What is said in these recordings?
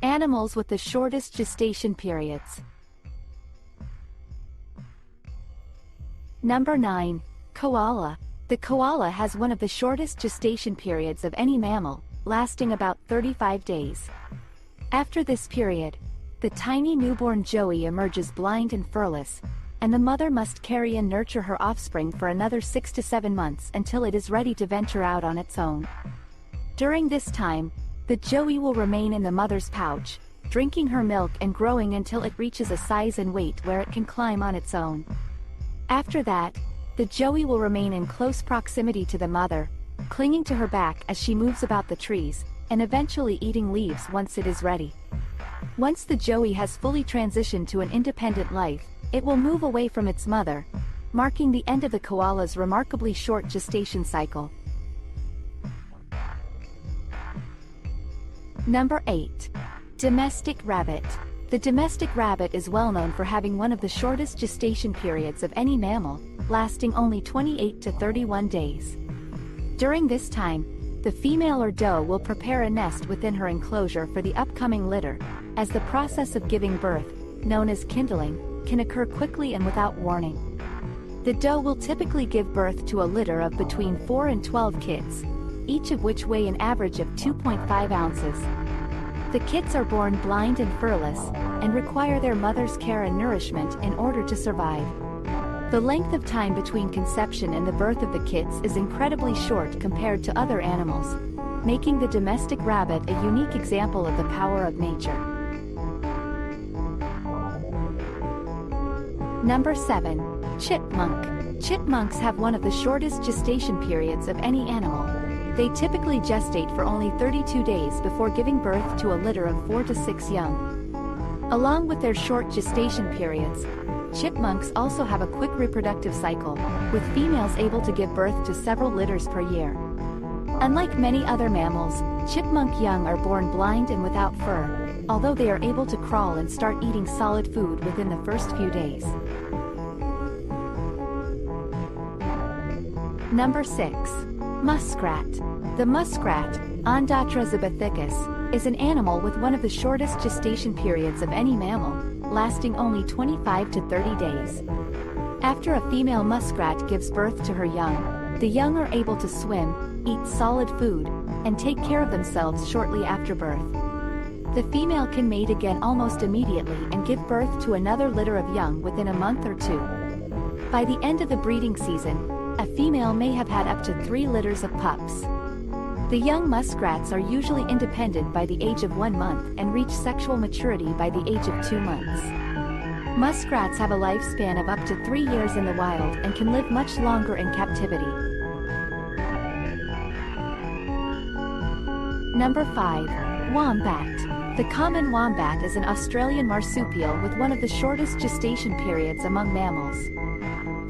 Animals with the shortest gestation periods. Number 9. Koala. The koala has one of the shortest gestation periods of any mammal, lasting about 35 days. After this period, the tiny newborn joey emerges blind and furless, and the mother must carry and nurture her offspring for another 6 to 7 months until it is ready to venture out on its own. During this time, the joey will remain in the mother's pouch, drinking her milk and growing until it reaches a size and weight where it can climb on its own. After that, the joey will remain in close proximity to the mother, clinging to her back as she moves about the trees, and eventually eating leaves once it is ready. Once the joey has fully transitioned to an independent life, it will move away from its mother, marking the end of the koala's remarkably short gestation cycle. Number 8. Domestic rabbit. The domestic rabbit is well known for having one of the shortest gestation periods of any mammal, lasting only 28 to 31 days. During this time, the female or doe will prepare a nest within her enclosure for the upcoming litter, as the process of giving birth, known as kindling, can occur quickly and without warning. The doe will typically give birth to a litter of between 4 and 12 kits, each of which weigh an average of 2.5 ounces. The kits are born blind and furless, and require their mother's care and nourishment in order to survive. The length of time between conception and the birth of the kits is incredibly short compared to other animals, making the domestic rabbit a unique example of the power of nature. Number 7. Chipmunk. Chipmunks have one of the shortest gestation periods of any animal. They typically gestate for only 32 days before giving birth to a litter of 4 to 6 young. Along with their short gestation periods, chipmunks also have a quick reproductive cycle, with females able to give birth to several litters per year. Unlike many other mammals, chipmunk young are born blind and without fur, although they are able to crawl and start eating solid food within the first few days. Number 6. Muskrat. The muskrat, Ondatra zibethicus, is an animal with one of the shortest gestation periods of any mammal, lasting only 25 to 30 days. After a female muskrat gives birth to her young, the young are able to swim, eat solid food, and take care of themselves shortly after birth. The female can mate again almost immediately and give birth to another litter of young within a month or 2. By the end of the breeding season, a female may have had up to 3 litters of pups. The young muskrats are usually independent by the age of 1 month and reach sexual maturity by the age of 2 months. Muskrats have a lifespan of up to 3 years in the wild and can live much longer in captivity. Number 5. Wombat. The common wombat is an Australian marsupial with one of the shortest gestation periods among mammals.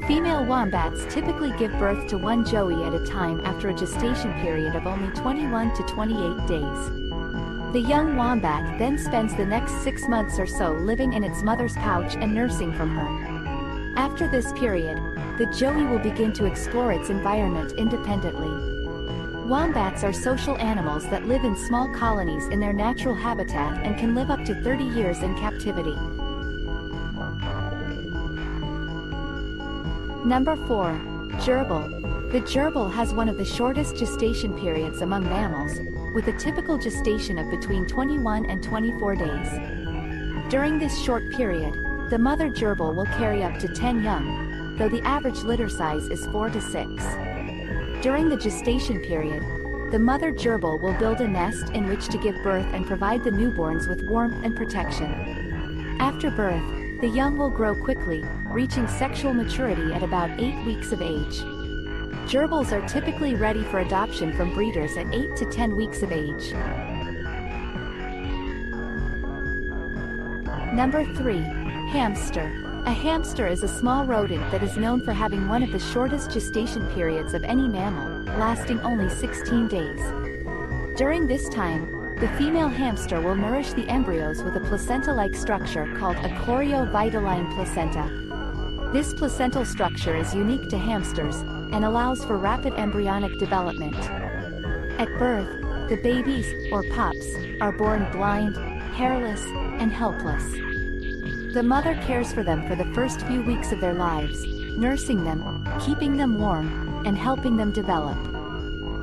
Female wombats typically give birth to 1 joey at a time after a gestation period of only 21 to 28 days. The young wombat then spends the next 6 months or so living in its mother's pouch and nursing from her. After this period, the joey will begin to explore its environment independently. Wombats are social animals that live in small colonies in their natural habitat and can live up to 30 years in captivity. Number 4. Gerbil. The gerbil has one of the shortest gestation periods among mammals, with a typical gestation of between 21 and 24 days. During this short period, the mother gerbil will carry up to 10 young, though the average litter size is 4 to 6. During the gestation period, the mother gerbil will build a nest in which to give birth and provide the newborns with warmth and protection. After birth, the young will grow quickly, reaching sexual maturity at about 8 weeks of age. Gerbils are typically ready for adoption from breeders at 8 to 10 weeks of age. Number 3. Hamster. A hamster is a small rodent that is known for having one of the shortest gestation periods of any mammal, lasting only 16 days. During this time, the female hamster will nourish the embryos with a placenta-like structure called a choriovitelline placenta. This placental structure is unique to hamsters, and allows for rapid embryonic development. At birth, the babies, or pups, are born blind, hairless, and helpless. The mother cares for them for the first few weeks of their lives, nursing them, keeping them warm, and helping them develop.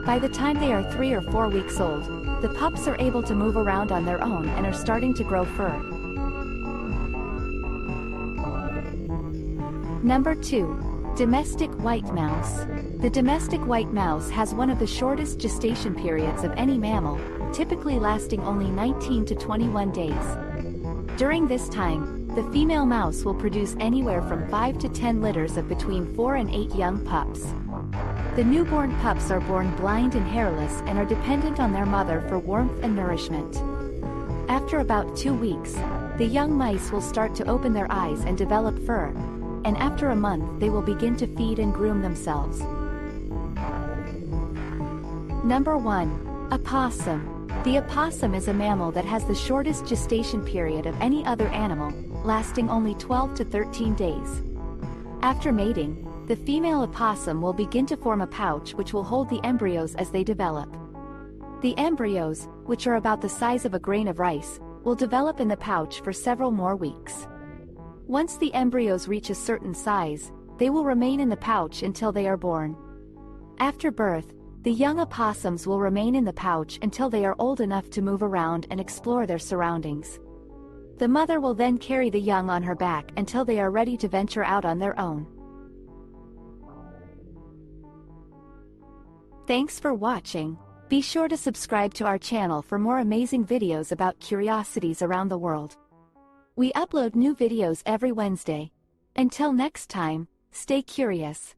By the time they are 3 or 4 weeks old, the pups are able to move around on their own and are starting to grow fur. Number 2. Domestic white mouse. The domestic white mouse has one of the shortest gestation periods of any mammal, typically lasting only 19 to 21 days. During this time, the female mouse will produce anywhere from 5 to 10 litters of between 4 and 8 young pups. The newborn pups are born blind and hairless and are dependent on their mother for warmth and nourishment. After about 2 weeks, the young mice will start to open their eyes and develop fur, and after a month they will begin to feed and groom themselves. Number 1. Opossum. The opossum is a mammal that has the shortest gestation period of any other animal, lasting only 12 to 13 days. After mating, the female opossum will begin to form a pouch which will hold the embryos as they develop. The embryos, which are about the size of a grain of rice, will develop in the pouch for several more weeks. Once the embryos reach a certain size, they will remain in the pouch until they are born. After birth, the young opossums will remain in the pouch until they are old enough to move around and explore their surroundings. The mother will then carry the young on her back until they are ready to venture out on their own. Thanks for watching. Be sure to subscribe to our channel for more amazing videos about curiosities around the world. We upload new videos every Wednesday. Until next time, stay curious.